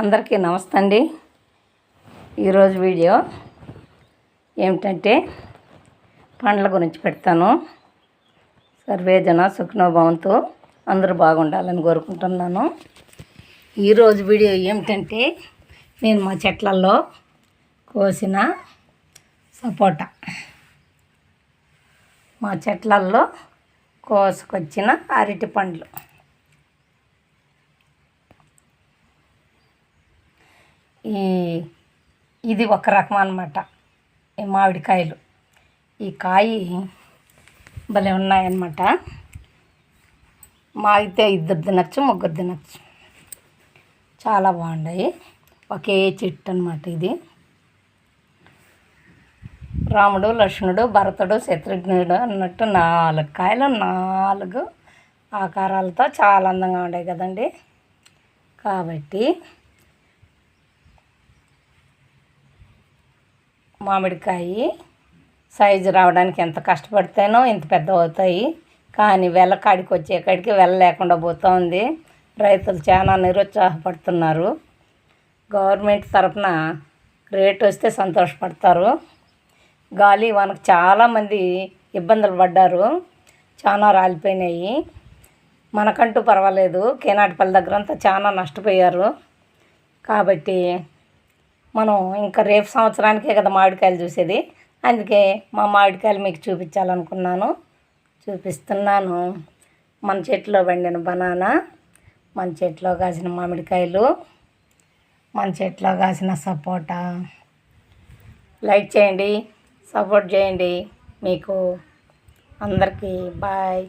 అందరికీ నమస్తే అండి. ఈరోజు వీడియో ఏమిటంటే పండ్ల గురించి పెడతాను. సర్వేజన సుఖినో భవంతు, అందరూ బాగుండాలని కోరుకుంటున్నాను. ఈరోజు వీడియో ఏమిటంటే నేను మా చెట్లలో కోసిన సపోటా, మా చెట్లల్లో కోసుకొచ్చిన అరటి పండ్లు. ఇది ఒక రకం అన్నమాట, ఈ మామిడికాయలు. ఈ కాయ భలే ఉన్నాయన్నమాట. మాగితే ఇద్దరు తినచ్చు, ముగ్గురు తినచ్చు. చాలా బాగున్నాయి. ఒకే చెట్టు అన్నమాట ఇది. రాముడు, లక్ష్మణుడు, భరతుడు, శత్రుఘ్నుడు అన్నట్టు 4 కాయలు, 4 ఆకారాలతో చాలా అందంగా ఉన్నాయి కదండి. కాబట్టి మామిడికాయ సైజు రావడానికి ఎంత కష్టపడితేనో ఇంత పెద్ద అవుతాయి. కానీ కాడికి వచ్చేకాడికి లేకుండా పోతూ ఉంది. రైతులు చాలా నిరుత్సాహపడుతున్నారు. గవర్నమెంట్ తరఫున రేటు వస్తే సంతోషపడతారు. గాలి వానకు చాలామంది ఇబ్బందులు పడ్డారు, చాలా రాలిపోయినాయి. మనకంటూ పర్వాలేదు, కేనాటిపల్లి దగ్గర అంతా చాలా నష్టపోయారు. కాబట్టి మనం ఇంకా రేపు సంవత్సరానికే కదా మామిడికాయలు చూసేది. అందుకే మా మామిడికాయలు మీకు చూపించాలనుకున్నాను, చూపిస్తున్నాను. మన చెట్లో పండిన బనానా, మన చెట్లో కాసిన మామిడికాయలు, మన చెట్లో కాసిన సపోటా. లైక్ చేయండి, సపోర్ట్ చేయండి. మీకు అందరికీ బాయ్.